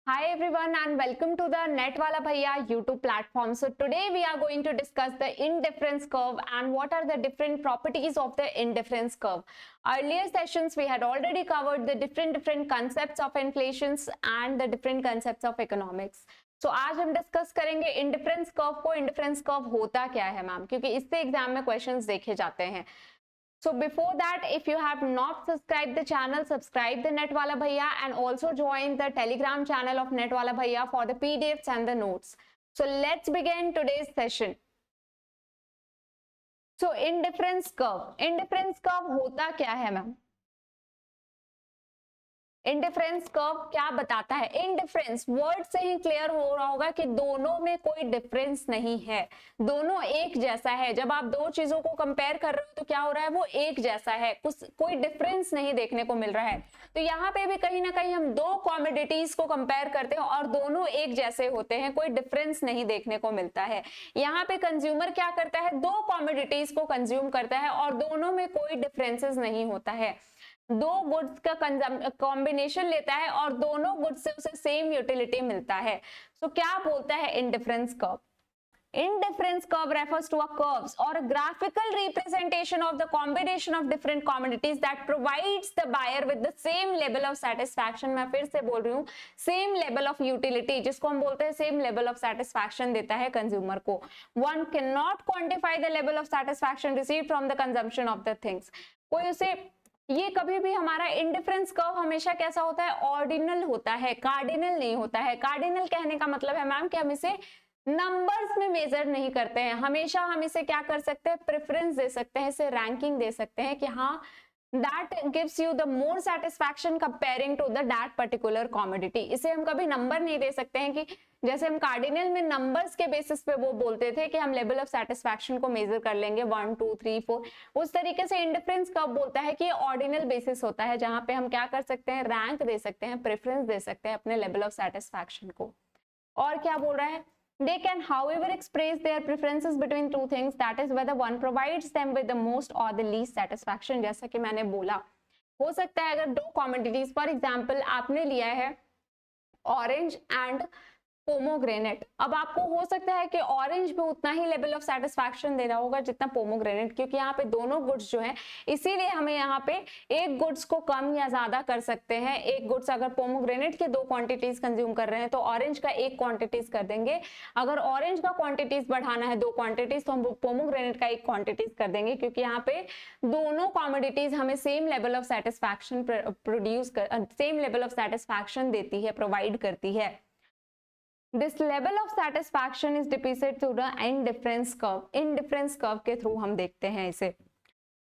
Hi everyone and welcome to the Netwala Bhaiya YouTube platform. So today we are going to discuss the indifference curve and what are the different properties of the indifference curve. Earlier sessions we had already covered the different concepts of inflations and the different concepts of economics. So आज हम discuss करेंगे indifference curve को. Indifference curve होता क्या है ma'am, क्योंकि इससे exam में क्वेश्चंस देखे जाते हैं. So before that, if you have not subscribed the channel, subscribe the Netwala Bhaiya and also join the Telegram channel of Netwala Bhaiya for the PDFs and the notes. So let's begin today's session. So indifference curve होता क्या है ma'am? Indifference curve क्या बताता है? Indifference word से ही clear हो रहा होगा कि दोनों में कोई डिफरेंस नहीं है, दोनों एक जैसा है. जब आप दो चीजों को कंपेयर कर रहे हो तो क्या हो रहा है, वो एक जैसा है, कुछ कोई डिफरेंस नहीं देखने को मिल रहा है. तो यहाँ पे भी कहीं ना कहीं हम दो कॉमोडिटीज को कंपेयर करते हैं और दोनों एक जैसे होते हैं, कोई डिफरेंस नहीं देखने को मिलता है. यहाँ पे कंज्यूमर क्या करता है, दो कॉमोडिटीज को कंज्यूम करता है और दोनों में कोई डिफरेंसेस नहीं होता है. दो गुड्स का कॉम्बिनेशन लेता है और दोनों गुड्स से उसे सेम यूटिलिटी मिलता है. सो क्या बोलता है indifference curve? Indifference curve refers to a curves or a graphical representation of the combination of different commodities that provides the buyer with the same level of satisfaction. मैं फिर से बोल रही हूँ, same level of utility, जिसको हम बोलते हैं same level of satisfaction देता है कंज्यूमर को. One cannot quantify the level of satisfaction received from the consumption of the things. कोई उसे ये कभी भी हमारा इंडिफरेंस कर्व हमेशा कैसा होता है, ऑर्डिनल होता है, कार्डिनल नहीं होता है. कार्डिनल कहने का मतलब है मैम कि हम इसे नंबर्स में मेजर नहीं करते हैं. हमेशा हम इसे क्या कर सकते हैं, प्रेफरेंस दे सकते हैं, इसे रैंकिंग दे सकते हैं कि हाँ that gives you the more satisfaction comparing to the that particular commodity. इसे हम कभी नंबर नहीं दे सकते हैं कि जैसे हम कार्डिनल में नंबर्स के बेसिस पे वो बोलते थे कि हम लेवल ऑफ सेटिस्फैक्शन को मेजर कर लेंगे 1 2 3 4, उस तरीके से इंडिफरेंस कब बोलता है कि ऑर्डिनल बेसिस होता है, जहां पे हम क्या कर सकते हैं, रैंक दे सकते हैं, प्रेफरेंस दे सकते हैं अपने लेवल ऑफ सेटिस्फैक्शन को. और क्या बोल रहा है, they can however express their preferences between two things, that is whether one provides them with the most or the least satisfaction. जैसा कि मैंने बोला, हो सकता है अगर दो कॉमोडिटीज, फॉर एग्जांपल आपने लिया है ऑरेंज एंड पोमोग्रेनेट. अब आपको हो सकता है कि ऑरेंज में उतना ही लेवल ऑफ सेटिस्फैक्शन दे रहा होगा जितना पोमोग्रेनेट, क्योंकि यहाँ पे दोनों गुड्स जो हैं, इसीलिए हमें यहाँ पे एक गुड्स को कम या ज्यादा कर सकते हैं. एक गुड्स अगर पोमोग्रेनेट के दो क्वांटिटीज कंज्यूम कर रहे हैं तो ऑरेंज का एक क्वांटिटीज कर देंगे. अगर ऑरेंज का क्वांटिटीज बढ़ाना है दो क्वांटिटीज तो हम पोमोग्रेनेट का एक क्वांटिटीज कर देंगे, क्योंकि यहाँ पे दोनों कॉमोडिटीज हमें same level of satisfaction produce कर, सेम लेवल ऑफ सेटिस्फैक्शन देती है, प्रोवाइड करती है. This level of satisfaction is depicted through the indifference curve. Indifference curve के थ्रू हम देखते हैं इसे.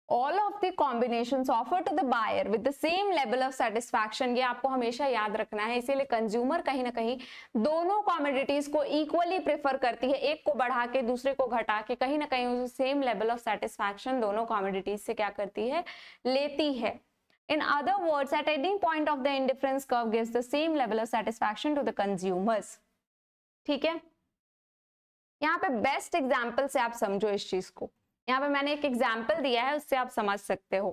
All of the combinations offered to the buyer with the same level of satisfaction, ये आपको हमेशा याद रखना है. इसीलिए कंज्यूमर कहीं ना कहीं दोनों कॉमोडिटीज को इक्वली प्रेफर करती है, एक को बढ़ा के दूसरे को घटा के कहीं ना कहीं उसे सेम लेवल ऑफ सेटिस्फैक्शन दोनों कॉमोडिटीज से क्या करती है, लेती है. In other words, at any point of the indifference curve gives the same level of satisfaction to the consumers. ठीक है, यहाँ पे बेस्ट एग्जाम्पल से आप समझो इस चीज को. यहाँ पे मैंने एक एग्जाम्पल दिया है, उससे आप समझ सकते हो.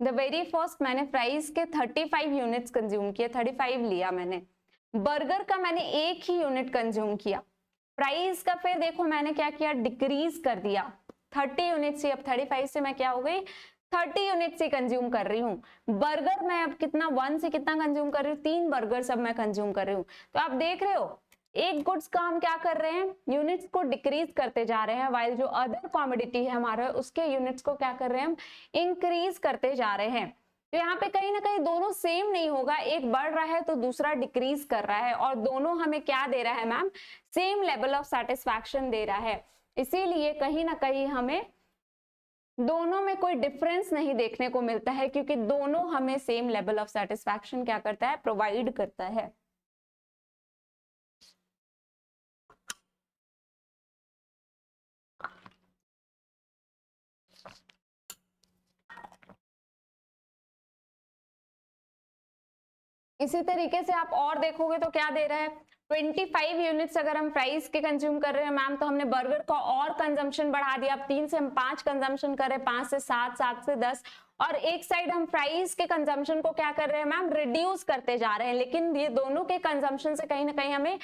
द वेरी फर्स्ट मैंने फ्राइज के 35 यूनिट्स कंज्यूम किए, 35 लिया मैंने. बर्गर का मैंने एक ही यूनिट कंज्यूम किया. फ्राइज का फिर देखो मैंने क्या किया, डिक्रीज कर दिया. 30 यूनिट से अब 35 से मैं क्या हो गई, 30 यूनिट से कंज्यूम कर रही हूँ. बर्गर मैं अब कितना, 1 से कितना कंज्यूम कर रही हूँ, 3 बर्गर सब मैं कंज्यूम कर रही हूँ. तो आप देख रहे हो एक गुड्स का हम क्या कर रहे हैं, यूनिट्स को डिक्रीज करते जा रहे हैं, वाइल जो अदर कॉमोडिटी है हमारा उसके यूनिट्स को क्या कर रहे हैं हम, इंक्रीज करते जा रहे हैं. तो यहाँ पे कहीं ना कहीं दोनों सेम नहीं होगा, एक बढ़ रहा है तो दूसरा डिक्रीज कर रहा है, और दोनों हमें क्या दे रहा है ma'am, same level of satisfaction दे रहा है. इसीलिए कहीं ना कहीं हमें दोनों में कोई डिफरेंस नहीं देखने को मिलता है, क्योंकि दोनों हमें सेम लेवल ऑफ सेटिस्फैक्शन क्या करता है, प्रोवाइड करता है. इसी तरीके से आप और देखोगे तो क्या दे रहा है, 25 यूनिट्स अगर हम फ्राइज के कंज्यूम कर रहे हैं मैम, तो हमने बर्गर का और कंजम्पशन बढ़ा दिया. अब 3 से हम 5 कंजम्पशन कर रहे हैं, 5 से 7, 7 से 10, और एक साइड हम प्राइस के कंजम्पशन को क्या कर रहे हैं मैम, रिड्यूस करते जा रहे हैं, लेकिन ये दोनों के कंजम्पशन से कहीं ना कहीं हमें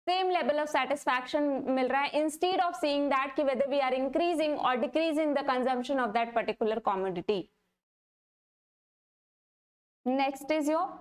सेम लेवल ऑफ सेटिस्फैक्शन मिल रहा है, इंस्टेड ऑफ सीइंग दैट कि वेदर वी आर इंक्रीजिंग और decreasing the consumption of that particular commodity. Next is your,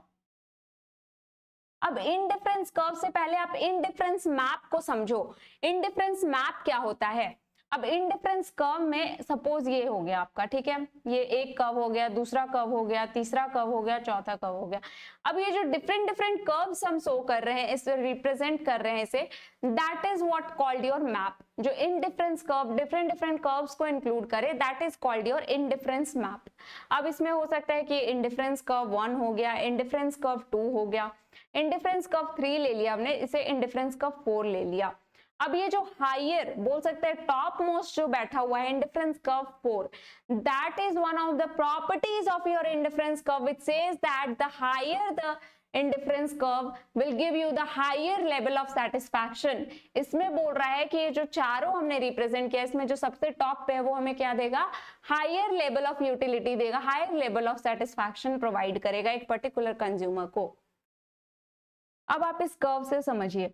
अब इंडिफरेंस कर्व से पहले आप इंडिफरेंस मैप को समझो। इंडिफरेंस मैप क्या होता है? अब इंडिफरेंस कर्व में सपोज ये हो गया आपका, ठीक है, ये एक कर्व हो गया, दूसरा कर्व हो गया, तीसरा कर्व हो गया, चौथा कर्व हो गया। अब ये जो डिफरेंट डिफरेंट कर्व्स हम शो कर रहे हैं, इसे रिप्रेजेंट कर रहे हैं, इसे that is what called your map. जो indifference curve different different curves को इंक्लूड करे, that is called your indifference map. अब इसमें हो सकता है कि इंडिफरेंस कर्व 1 हो गया, इंडिफरेंस कर्व 2 हो गया, इंडिफरेंस कर्व 3 ले लिया हमने, इसे इंडिफरेंस कर्व 4 ले लिया। अब ये जो हायर बोल सकते हैं टॉप मोस्ट जो बैठा हुआ है indifference curve 4, that is one of the properties of your indifference curve which says that the higher the indifference curve will give you the higher level of satisfaction. इसमें बोल रहा है कि ये जो चारों हमने रिप्रेजेंट किया, इसमें जो सबसे टॉप पे है वो हमें क्या देगा, हायर लेवल ऑफ यूटिलिटी देगा, higher level of satisfaction provide करेगा एक पर्टिकुलर कंज्यूमर को। अब आप इस कर्व से समझिए।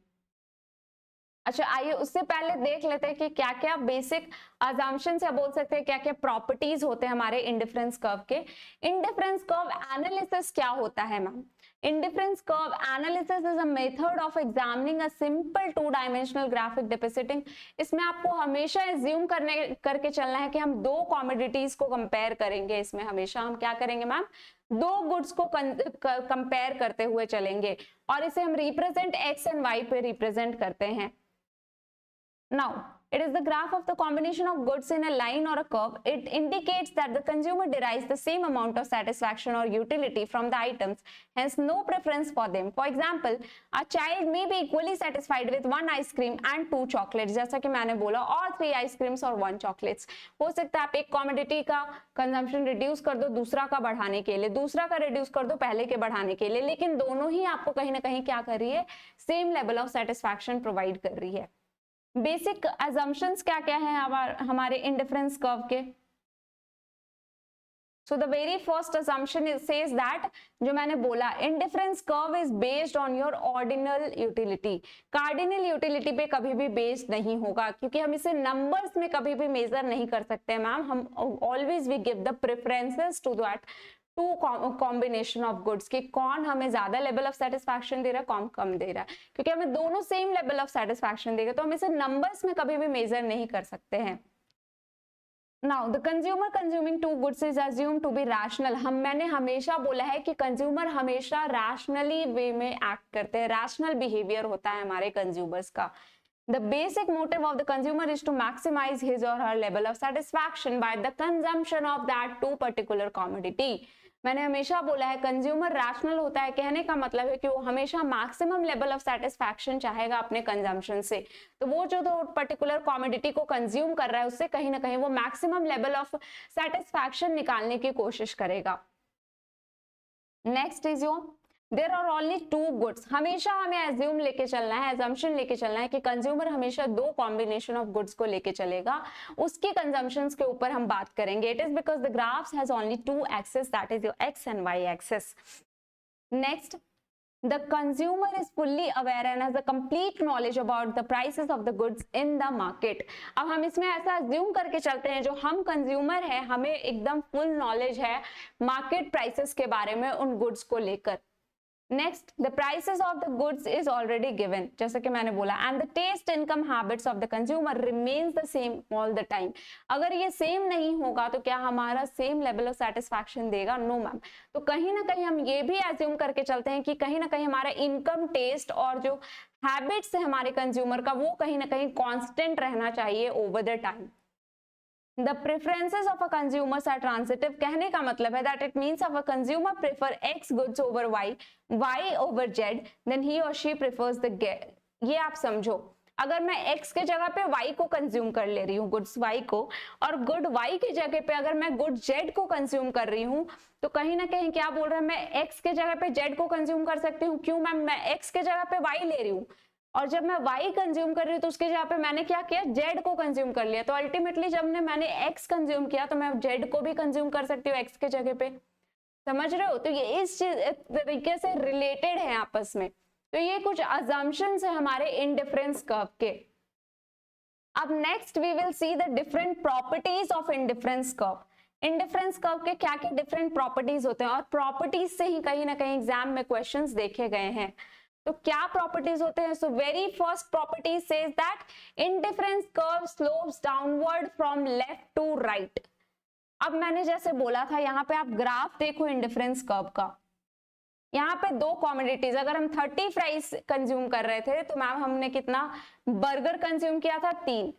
अच्छा, आइए उससे पहले देख लेते हैं कि क्या क्या बेसिक अजम्पशंस या बोल सकते हैं क्या क्या प्रॉपर्टीज होते हैं हमारे इंडिफरेंस कर्व के। इंडिफरेंस कर्व एनालिसिस क्या होता है ma'am? Indifference curve analysis is a method of examining a simple 2 dimensional graphic depicting. इसमें आपको हमेशा एज्यूम करके चलना है कि हम दो कमोडिटीज को कंपेयर करेंगे। इसमें हमेशा हम क्या करेंगे मैम, दो गुड्स को कंपेयर करते हुए चलेंगे और इसे हम रिप्रेजेंट एक्स एंड वाई पे रिप्रेजेंट करते हैं। Now, it is the graph of the combination of goods in a line or a curve. It indicates that the consumer derives the same amount of satisfaction or utility from the items, hence no preference for them. For example, a child may be equally satisfied with 1 ice cream and 2 chocolates, जैसा कि मैंने बोला, और 3 ice creams और 1 chocolates। हो सकता है आप एक कॉमोडिटी का कंजम्पशन रिड्यूस कर दो दूसरा का बढ़ाने के लिए, दूसरा का रिड्यूस कर दो पहले के बढ़ाने के लिए, लेकिन दोनों ही आपको कहीं ना कहीं क्या कर रही है, same level of satisfaction provide कर रही है। बेसिक assumptions क्या क्या है हमारे इंडिफरेंस कर्व के? So the very first assumption says that, जो मैंने बोला, indifference curve is based on your ordinal utility. Cardinal utility पे कभी भी बेस्ड नहीं होगा, क्योंकि हम इसे नंबर्स में कभी भी मेजर नहीं कर सकते मैम। हम always we give the preferences to that two combination of goods, कि कौन हमें ज्यादा लेवल ऑफ सेटिस्फैक्शन दे रहा है, कौन कम दे रहा है, क्योंकि हमें दोनों सेम लेवल ऑफ सेटिस्फैक्शन देगा, तो हम इसे नंबर्स में कभी भी मेजर नहीं कर सकते हैं। Now the consumer consuming 2 goods is assume to be rational. मैंने हमेशा बोला है कि कंज्यूमर हमेशा रैशनली वे में एक्ट करते हैं, रैशनल बिहेवियर होता है हमारे कंज्यूमर्स का। The basic motive of the consumer is to maximize his or her level of satisfaction by the consumption of that 2 particular commodity। मैंने हमेशा बोला है कंज्यूमर रैशनल होता है, कहने का मतलब है कि वो हमेशा मैक्सिमम लेवल ऑफ सेटिस्फैक्शन चाहेगा अपने कंजम्पशन से। तो वो जो तो पर्टिकुलर कमोडिटी को कंज्यूम कर रहा है उससे कहीं ना कहीं वो मैक्सिमम लेवल ऑफ सेटिस्फैक्शन निकालने की कोशिश करेगा। Next is your, there are only 2 goods. हमेशा हमें एज्यूम लेके चलना है, एजम्पशन लेके चलना है कि कंज्यूमर हमेशा 2 कॉम्बिनेशन ऑफ गुड्स को लेके चलेगा, उसके कंजम्पशंस के ऊपर हम बात करेंगे। It is because the graphs has only 2 axes, that is your X and Y axes. Next, the consumer is fully aware and has a complete knowledge about the prices of the goods in the market। अब हम इसमें ऐसा assume करके चलते हैं जो हम consumer है हमें एकदम फुल नॉलेज है मार्केट प्राइसेस के बारे में उन गुड्स को लेकर। Next, the prices of the goods is already given, जैसे कि मैंने बोला, and the taste income habits of the consumer remains the same all the time. अगर ये सेम नहीं होगा तो क्या हमारा सेम लेवल ऑफ सेटिस्फैक्शन देगा? No ma'am. तो कहीं ना कहीं हम ये भी एज्यूम करके चलते हैं कि कहीं ना कहीं हमारा इनकम, टेस्ट और जो हैबिट्स है हमारे कंज्यूमर का वो कहीं ना कहीं कॉन्स्टेंट रहना चाहिए over the time. The preferences of a consumer are transitive, कहने का मतलब है that it means if a consumer prefer X goods over Y, Y over Z, then he or she prefers the Z। ये आप समझो, अगर मैं X के जगह पे Y को कंज्यूम कर ले रही हूँ, गुड्स Y को, और गुड Y की जगह पे अगर मैं गुड Z को कंज्यूम कर रही हूँ, तो कहीं ना कहीं क्या बोल रहा है, मैं X के जगह पे Z को कंज्यूम कर सकती हूँ। क्यों मैम? मैं X के जगह पे Y ले रही हूँ, और जब मैं y कंज्यूम कर रही हूँ तो उसके जगह पे मैंने क्या किया, z को कंज्यूम कर लिया। तो अल्टीमेटली जब मैंने x कंज्यूम किया तो मैं z को भी कंज्यूम कर सकती हूँ x के जगह पे। समझ रहे हो? तो ये इस तरीके से रिलेटेड है आपस में। तो ये कुछ अजम्पशंस है हमारे इंडिफरेंस कर्व के। अब next we will see the different properties of indifference curve. Indifference curve के क्या क्या डिफरेंट प्रॉपर्टीज होते हैं, और प्रॉपर्टीज से ही कहीं ना कहीं एग्जाम में क्वेश्चंस देखे गए हैं। तो क्या प्रॉपर्टीज होते हैं? So very first property says that indifference curve slopes downward from left to right. अब मैंने जैसे बोला था, यहाँ पे आप ग्राफ देखो इंडिफरेंस कर्व का। यहाँ पे दो कॉमोडिटीज, अगर हम 30 फ्राइज कंज्यूम कर रहे थे तो मैम हमने कितना बर्गर कंज्यूम किया था? 3।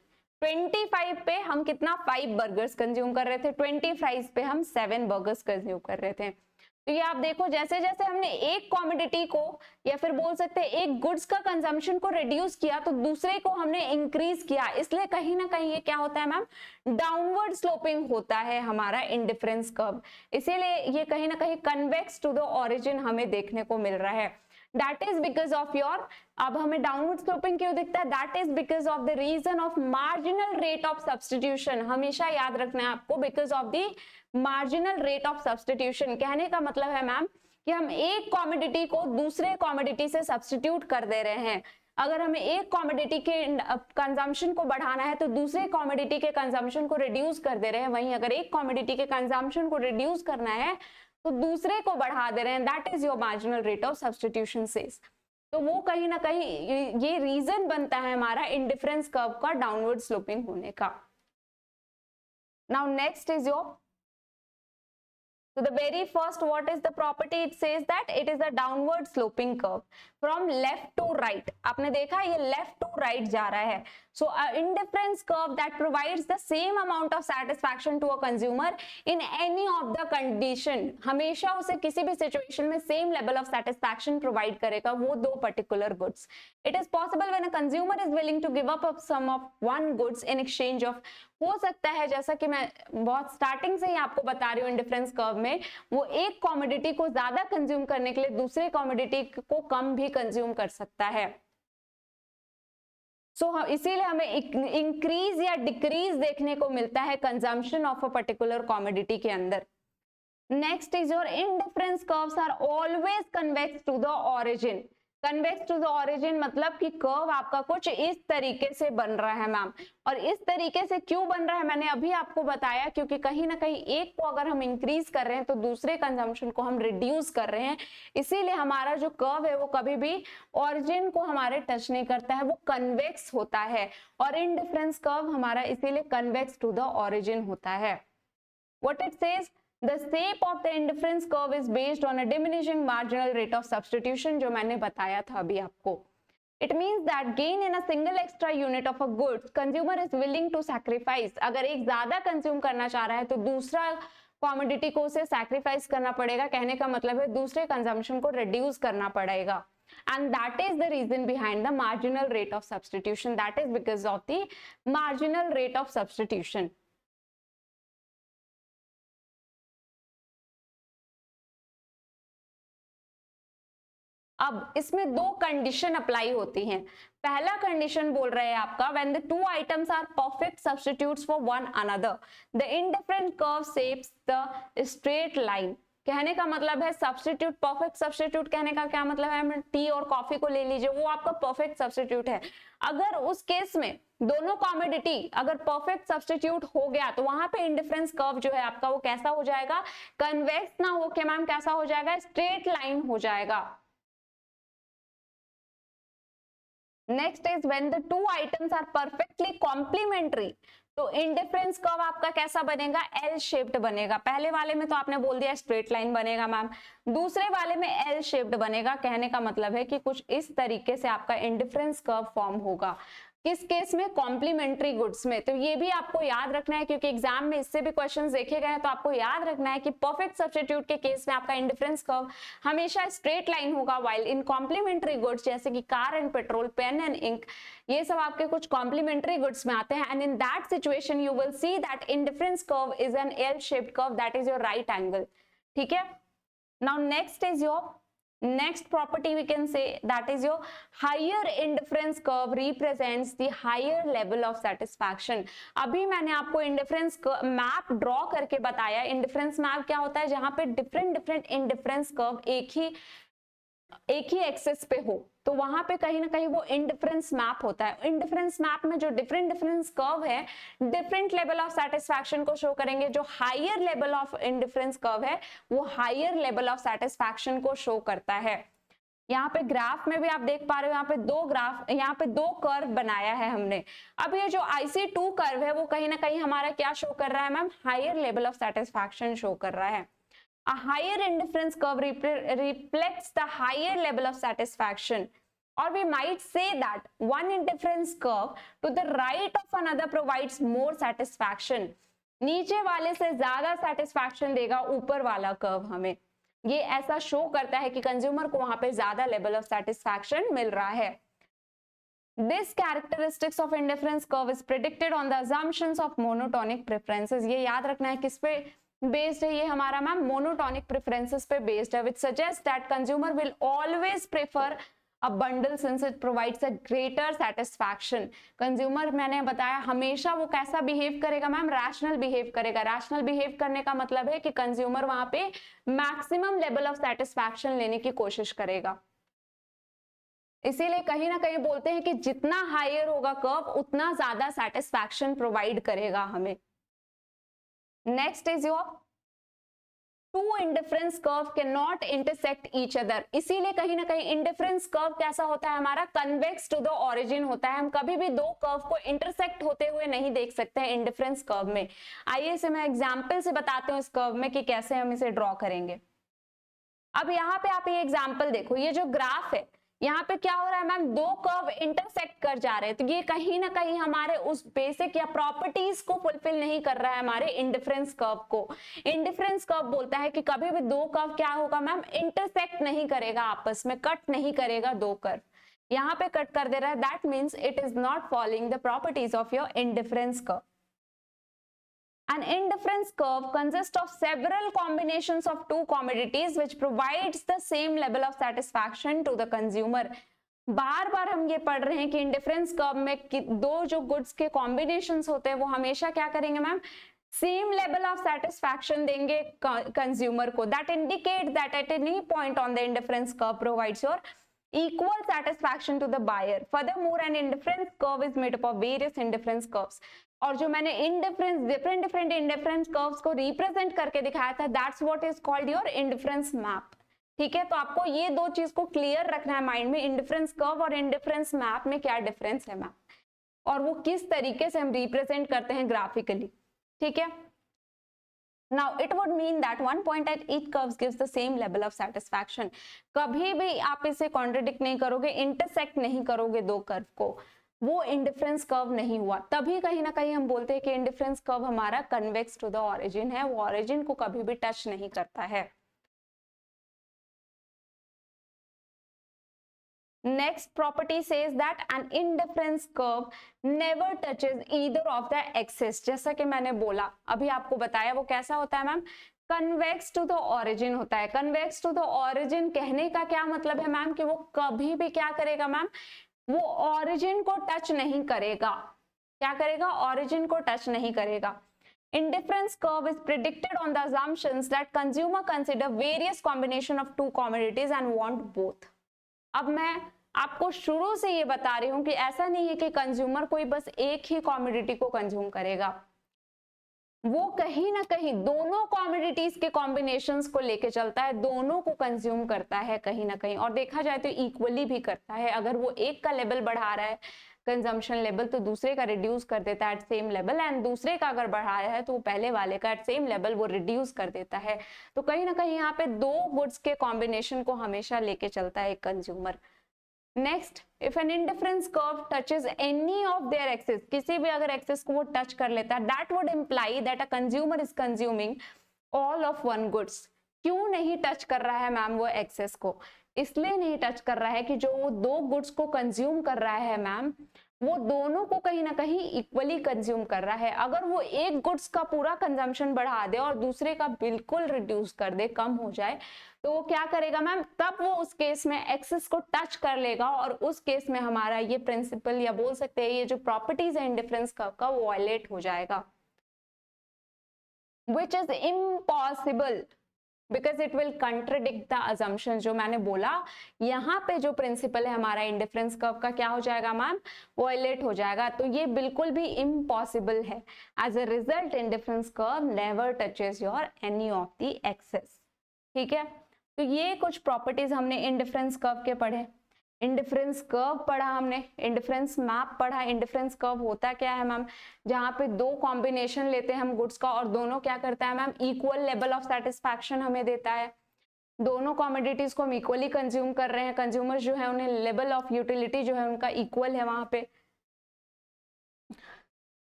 25 पे हम कितना 5 बर्गर्स कंज्यूम कर रहे थे, 20 फ्राइज पे हम 7 बर्गर्स कंज्यूम कर रहे थे। तो ये आप देखो, जैसे जैसे हमने एक कॉमोडिटी को या फिर बोल सकते हैं एक गुड्स का कंजम्पशन को रिड्यूस किया तो दूसरे को हमने इंक्रीज किया, इसलिए कहीं ना कहीं ये क्या होता है मैम, डाउनवर्ड स्लोपिंग होता है हमारा इंडिफरेंस कर्व। इसीलिए ये कहीं ना कहीं कन्वेक्स टू द ओरिजिन हमें देखने को मिल रहा है। That is because of your, अब हमें डाउनवर्ड स्लोपिंग क्यों दिखता है? That is because of the reason of marginal rate of substitution. हमेशा याद रखना है आपको, because of the marginal rate of substitution. कहने का मतलब है मैम कि हम एक कॉमोडिटी को दूसरे कॉमोडिटी से सब्सटीट्यूट कर दे रहे हैं। अगर हमें एक कॉमोडिटी के कंजम्पशन को बढ़ाना है तो दूसरे कॉमोडिटी के कंजम्पशन को रिड्यूस कर दे रहे हैं। वहीं अगर एक कॉमोडिटी के कंजम्पशन को रिड्यूस करना है तो दूसरे को बढ़ा दे रहे हैं। That is your marginal rate of substitution says. तो वो कहीं ना कहीं ये रीजन बनता है हमारा इंडिफरेंस कर्व का डाउनवर्ड स्लोपिंग होने का। Now next is your, so the very first, what is the property? It says that it is a downward sloping curve from left to right. आपने देखा ये left to right जा रहा है। So a indifference curve that provides the same amount of satisfaction to a consumer in any of the condition, हमेशा उसे किसी भी situation में same level of satisfaction provide करेगा वो दो particular goods. It is possible when a consumer is willing to give up some of one goods in exchange of, हो सकता है जैसा कि मैं बहुत स्टार्टिंग से ही आपको बता रही हूँ इंडिफरेंस कर्व में, वो एक कॉमोडिटी को ज्यादा कंज्यूम करने के लिए दूसरे कॉमोडिटी को कम भी कंज्यूम कर सकता है। इसीलिए हमें इंक्रीज या डिक्रीज देखने को मिलता है consumption of a particular commodity के अंदर। Next is your indifference curves are always convex to the origin. Convex to the origin मतलब कि कर्व आपका कुछ इस तरीके से बन रहा है मैम। और इस तरीके से क्यों बन रहा है मैंने अभी आपको बताया, क्योंकि कहीं ना कहीं एक को अगर हम इंक्रीज कर रहे हैं तो दूसरे कंजम्पशन को हम रिड्यूस कर रहे हैं। इसीलिए हमारा जो कर्व है वो कभी भी ऑरिजिन को हमारे टच नहीं करता है, वो कन्वेक्स होता है। और इंडिफरेंस कर्व हमारा इसीलिए कन्वेक्स टू द ऑरिजिन होता है। What it says, The shape of the indifference curve is based on a diminishing marginal rate of substitution, जो मैंने बताया था अभी आपको। It means that gain in a single extra unit of a goods, consumer is willing to sacrifice। अगर एक ज्यादा consume करना चाह रहा है तो दूसरा कॉमोडिटी को उसे सैक्रिफाइस करना पड़ेगा। कहने का मतलब है दूसरे कंजम्पशन को रिड्यूस करना पड़ेगा। And that is the reason behind the marginal rate of substitution. That is because of the marginal rate of substitution. अब इसमें दो कंडीशन अप्लाई होती हैं। पहला कंडीशन बोल रहे हैं आपका when the two items are perfect substitutes for one another the indifferent curve shapes the straight line. कहने का मतलब है सब्स्टिट्यूट, परफेक्ट सब्स्टिट्यूट कहने का क्या मतलब है, टी और कॉफी को ले लीजिए, वो आपका परफेक्ट सब्स्टिट्यूट है। अगर उस केस में दोनों कॉमोडिटी अगर परफेक्ट सब्स्टिट्यूट हो गया तो वहां पे इंडिफरेंस कर्व जो है आपका वो कैसा हो जाएगा, कन्वेक्स ना होके मैम कैसा हो जाएगा, स्ट्रेट लाइन हो जाएगा। Next is when the two items are perfectly complementary, तो इंडिफरेंस कर्व आपका कैसा बनेगा, एल शेप्ड बनेगा। पहले वाले में तो आपने बोल दिया स्ट्रेट लाइन बनेगा मैम, दूसरे वाले में एल शेप्ड बनेगा। कहने का मतलब है कि कुछ इस तरीके से आपका इंडिफरेंस कर्व फॉर्म होगा। किस केस में, कॉम्प्लीमेंट्री गुड्स में। तो ये भी आपको याद रखना है क्योंकि एग्जाम में इससे भी क्वेश्चंस देखे गए हैं, तो आपको याद रखना है कि परफेक्ट सब्स्टिट्यूट के केस में आपका इंडिफरेंस कर्व हमेशा स्ट्रेट लाइन होगा, व्हाइल इन कॉम्प्लीमेंट्री गुड्स जैसे कि car and petrol, pen and ink, ये सब आपके कुछ कॉम्प्लीमेंट्री गुड्स में आते हैं। And in that situation you will see that indifference curve is an L shaped curve, that is your right angle. ठीक है, now next is your Next property we can say that is your higher indifference curve represents the higher level of satisfaction. अभी मैंने आपको indifference map draw करके बताया. Indifference map क्या होता है, जहां पे डिफरेंट इंडिफरेंस कर्व एक ही एक्सेस पे हो, तो वहां पे कहीं ना कहीं वो इंडिफरेंस मैप होता है. इंडिफरेंस मैप में जो डिफरेंट कर्व है डिफरेंट लेवल ऑफ सेटिस्फैक्शन को शो करेंगे. जो higher level of indifference curve है वो हायर लेवल ऑफ सेटिस्फैक्शन को शो करता है. यहाँ पे ग्राफ में भी आप देख पा रहे हो, यहाँ पे दो कर्व बनाया है हमने. अब ये जो IC2 कर्व है वो कहीं ना कहीं हमारा क्या शो कर रहा है ma'am, higher level of satisfaction show कर रहा है. A higher indifference curve reflects the higher level of satisfaction, or we might say that one indifference curve to the right of another provides more satisfaction. नीचे वाले से ज्यादा satisfaction देगा ऊपर वाला कर्व हमें. ये ऐसा शो करता है कि कंज्यूमर को वहां पे ज्यादा लेवल ऑफ सेटिस्फैक्शन मिल रहा है. This characteristics of indifference curve is predicted on the assumptions of monotonic preferences. ये याद रखना है किस पे बेस्ड है, ये हमारा मैम मोनोटोनिक प्रेफरेंसेस पे बेस्ड है, which suggests that consumer will always prefer a bundle since it provides a greater satisfaction. Consumer मैंने बताया हमेशा वो कैसा बिहेव करेगा मैम, रैशनल बिहेव करेगा. रैशनल बिहेव करने का मतलब है कि कंज्यूमर वहां पे मैक्सिमम लेवल ऑफ सेटिस्फैक्शन लेने की कोशिश करेगा. इसीलिए कहीं ना कहीं बोलते हैं कि जितना हायर होगा कर्व उतना ज्यादा सेटिस्फैक्शन प्रोवाइड करेगा हमें. Next is your two indifference curve cannot intersect each other. इसीलिए कहीं ना कहीं indifference curve कैसा होता है हमारा, convex to the origin होता है. हम कभी भी दो कर्व को इंटरसेक्ट होते हुए नहीं देख सकते हैं इंडिफरेंस कर्व में. आइए इसे मैं एग्जांपल से बताते हूँ इस कर्व में कि कैसे हम इसे ड्रॉ करेंगे. अब यहाँ पे आप ये एग्जांपल देखो, ये जो ग्राफ है यहाँ पे क्या हो रहा है मैम, दो कर्व इंटरसेक्ट कर जा रहे हैं. तो ये कहीं ना कहीं हमारे उस बेसिक या प्रॉपर्टीज को फुलफिल नहीं कर रहा है हमारे इंडिफरेंस कर्व को. इंडिफरेंस कर्व बोलता है कि कभी भी दो कर्व क्या होगा मैम, इंटरसेक्ट नहीं करेगा आपस में, कट नहीं करेगा दो कर्व. यहाँ पे कट कर दे रहा है, that means it is not following the properties of your indifference curve. An indifference curve consists of several combinations of two commodities which provides the same level of satisfaction to the consumer. बार बार हम ये पढ़ रहे हैं कि indifference curve में दो जो goods के कॉम्बिनेशंस होते हैं वो हमेशा क्या करेंगे ma'am, same level of satisfaction देंगे कंज्यूमर को. That indicate that at any point on the indifference curve provides your equal satisfaction to the buyer. Furthermore, an indifference curve is made up of various indifference curves. और जो मैंने different indifference curves को represent करके दिखाया था, that's what is called your indifference map. ठीक है, तो आपको ये दो चीज को क्लियर रखना है माइंड में, इंडिफरेंस कर्व और इंडिफरेंस मैप में क्या डिफरेंस है मैम, और वो किस तरीके से हम रिप्रेजेंट करते हैं ग्राफिकली. ठीक है, now it would mean that one point at each curve gives the same level of satisfaction. कभी भी आप इसे कॉन्ट्रडिक्ट नहीं करोगे, इंटरसेक्ट नहीं करोगे दो कर्व को, वो इंडिफरेंस कर्व नहीं हुआ. तभी कहीं ना कहीं हम बोलते हैं कि इंडिफरेंस कर्व हमारा कन्वेक्स टू द ऑरिजिन है, वो ऑरिजिन को कभी भी टच नहीं करता है. Next property says that an indifference curve never touches either of the axes. जैसा कि मैंने बोला अभी आपको बताया, वो कैसा होता है ma'am, convex to the origin होता है. कन्वेक्स टू द ऑरिजिन कहने का क्या मतलब है मैम, कि वो कभी भी क्या करेगा मैम, वो ऑरिजिन को टच नहीं करेगा. क्या करेगा, ऑरिजिन को टच नहीं करेगा. Indifference curve is predicted on the assumptions that consumer consider various combination of two commodities and want both. अब मैं आपको शुरू से ये बता रही हूं कि ऐसा नहीं है कि कंज्यूमर कोई बस एक ही कॉमोडिटी को कंज्यूम करेगा, वो कहीं ना कहीं दोनों कॉमोडिटीज के कॉम्बिनेशंस को लेके चलता है, दोनों को कंज्यूम करता है कहीं ना कहीं, और देखा जाए तो इक्वली भी करता है. अगर वो एक का लेवल बढ़ा रहा है कंजम्पशन लेवल, तो दूसरे का रिड्यूस कर देता है एट सेम लेवल, एंड दूसरे का अगर बढ़ाया है तो वो पहले वाले का एट सेम लेवल वो रिड्यूस कर देता है. तो कहीं ना कहीं यहाँ पे दो गुड्स के कॉम्बिनेशन को हमेशा लेके चलता है एक consumer. Next, if an indifference curve touches any of their axes, किसी भी अगर एक्सेस को वो टच कर लेता है, that would imply that a consumer is consuming all of one goods. क्यों नहीं टच कर रहा है मैम वो एक्सेस को, इसलिए नहीं टच कर रहा है कि जो वो दो गुड्स को कंज्यूम कर रहा है मैम, वो दोनों को कहीं ना कहीं इक्वली कंज्यूम कर रहा है। अगर वो एक गुड्स का पूरा कंजम्पशन बढ़ा दे और दूसरे का बिल्कुल रिड्यूस कर दे, कम हो जाए, तो वो क्या करेगा मैम, तब वो उस केस में एक्सेस को टच कर लेगा और उस केस में हमारा ये प्रिंसिपल या बोल सकते हैं ये जो प्रॉपर्टीज है इंडिफरेंस कर्व का, वो वायलेट हो जाएगा, which is impossible because it will contradict the assumption. जो मैंने बोला यहाँ पे जो प्रिंसिपल है हमारा इंडिफरेंस कर्व का, क्या हो जाएगा मैम, वायलेट हो जाएगा। तो ये बिल्कुल भी इम्पॉसिबल है। As a result indifference curve never touches your any of the axes. ठीक है, तो ये कुछ प्रॉपर्टीज हमने इंडिफरेंस कर्व के पढ़े। इंडिफरेंस कर्व पढ़ा हमने, इंडिफरेंस मैप पढ़ा। इंडिफरेंस कर्व होता क्या है मैम, जहां पे दो कॉम्बिनेशन लेते हैं हम गुड्स का और दोनों क्या करता है ma'am, equal level of satisfaction हमें देता है। दोनों कॉमोडिटीज को हम इक्वली कंज्यूम कर रहे हैं, कंज्यूमर्स जो है उन्हें लेवल ऑफ यूटिलिटी जो है उनका इक्वल है वहां पे।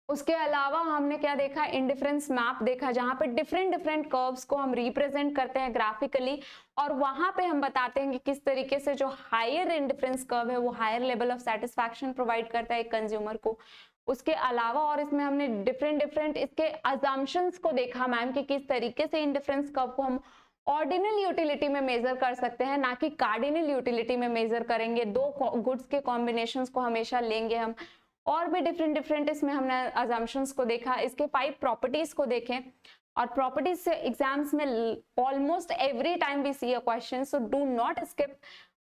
उसके अलावा हमने क्या देखा, इंडिफरेंस मैप देखा, जहां पे डिफरेंट डिफरेंट कर्व्स को हम रिप्रेजेंट करते हैं ग्राफिकली, और वहां पे हम बताते हैं कि किस तरीके से जो हायर इंडिफरेंस कर्व है वो higher level of satisfaction provide करता है एक कंज्यूमर को। उसके अलावा और इसमें हमने डिफरेंट डिफरेंट इसके अजम्पशंस को देखा मैम कि किस तरीके से इंडिफरेंस कर्व को हम ऑर्डिनल यूटिलिटी में मेजर कर सकते हैं, ना कि कार्डिनल यूटिलिटी में मेजर करेंगे। दो गुड्स के कॉम्बिनेशंस को हमेशा लेंगे हम। और भी डिफरेंट डिफरेंट इसमें हमने अजम्पशंस को देखा, इसके 5 प्रॉपर्टीज को देखें। और प्रॉपर्टीज से एग्जाम्स में almost every time we see a question, so do not skip.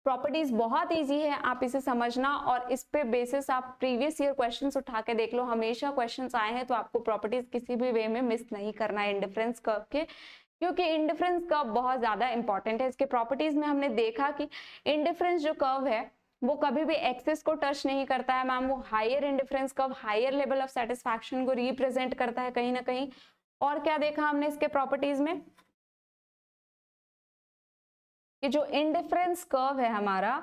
Properties बहुत इजी है, आप इसे समझना और इस पे बेसिस आप प्रीवियस ईयर क्वेश्चंस उठा के देख लो। हमेशा क्वेश्चंस आए हैं तो आपको प्रॉपर्टीज किसी भी वे में मिस नहीं करना है इंडिफरेंस कर्व के, क्योंकि इंडिफरेंस कर्व बहुत ज्यादा इंपॉर्टेंट है। इसके प्रॉपर्टीज में हमने देखा कि इंडिफरेंस जो कर्व है वो कभी भी एक्सेस को टच नहीं करता है मैम, वो higher indifference curve higher level of satisfaction को रिप्रेजेंट करता है कहीं ना कहीं। और क्या देखा हमने इसके प्रॉपर्टीज में कि जो इंडिफरेंस कर्व है हमारा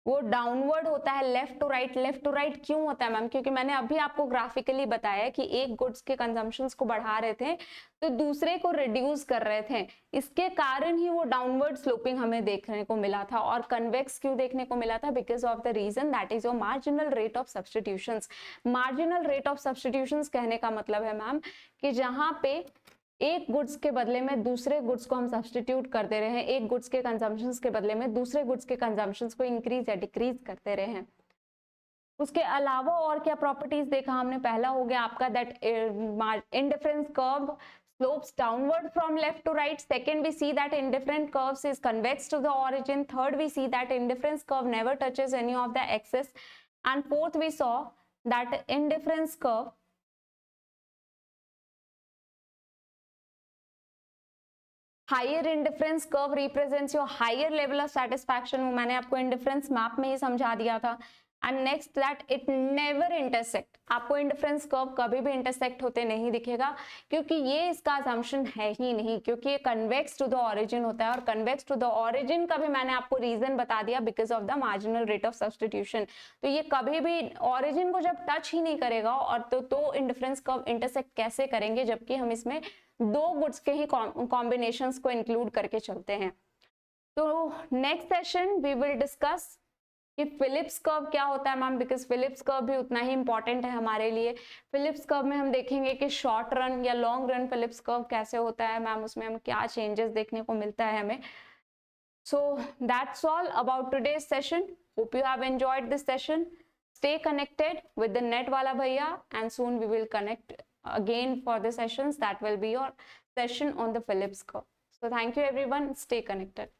वो डाउनवर्ड होता है left to right. Left to right क्यों होता है मैम, क्योंकि मैंने अभी आपको ग्राफिकली बताया कि एक गुड्स के कंजम्पशंस को बढ़ा रहे थे तो दूसरे को रिड्यूस कर रहे थे, इसके कारण ही वो डाउनवर्ड स्लोपिंग हमें देखने को मिला था। और कन्वेक्स क्यों देखने को मिला था, because of the reason that is your marginal rate of substitutions. Marginal rate of substitutions कहने का मतलब है मैम कि जहां पे एक गुड्स के बदले में दूसरे गुड्स को हम सब्स्टिट्यूट करते रहे हैं, एक गुड्स के कंजम्पशंस के बदले में दूसरे गुड्स के कंजम्पशंस को इंक्रीज या डिक्रीज करते रहे हैं। उसके अलावा और क्या प्रॉपर्टीज देखा हमने, पहला हो गया आपका that indifference curve slopes downward from left to right. Second, we see that indifferent curves is convex to the origin. Third, we see that indifference curve never touches any of the axis. And fourth, we saw that indifference curve higher indifference curve represents your higher level of satisfaction. मैंने आपको indifference map में ही समझा दिया था। And next that it never intersect, आपको indifference curve कभी भी इंटरसेक्ट होते नहीं दिखेगा, क्योंकि ये इसका असम्पशन है ही नहीं, क्योंकि ये कन्वेक्स टू द ऑरिजिन होता है। और कन्वेक्स टू द ऑरिजिन का भी मैंने आपको रीजन बता दिया, because of the marginal rate of substitution. तो ये कभी भी ऑरिजिन को जब टच ही नहीं करेगा और तो इंडिफरेंस कर्व इंटरसेक्ट कैसे करेंगे, जबकि हम इसमें दो गुड्स के ही कॉम्बिनेशंस को इंक्लूड करके चलते हैं। तो next session we will discuss कि फिलिप्स कर्व क्या होता है मैम, बिकॉज फिलिप्स कर्व भी उतना ही इंपॉर्टेंट है हमारे लिए। फिलिप्स कर्व में हम देखेंगे कि शॉर्ट रन या लॉन्ग रन फिलिप्स कर्व कैसे होता है मैम, उसमें हम क्या चेंजेस देखने को मिलता है हमें। So that's all about today's session. Hope you have enjoyed this session. Stay connected with the Net Wala Bhaiya, and soon we will connect again for the sessions that will be your session on the Phillips curve. So thank you everyone. Stay connected.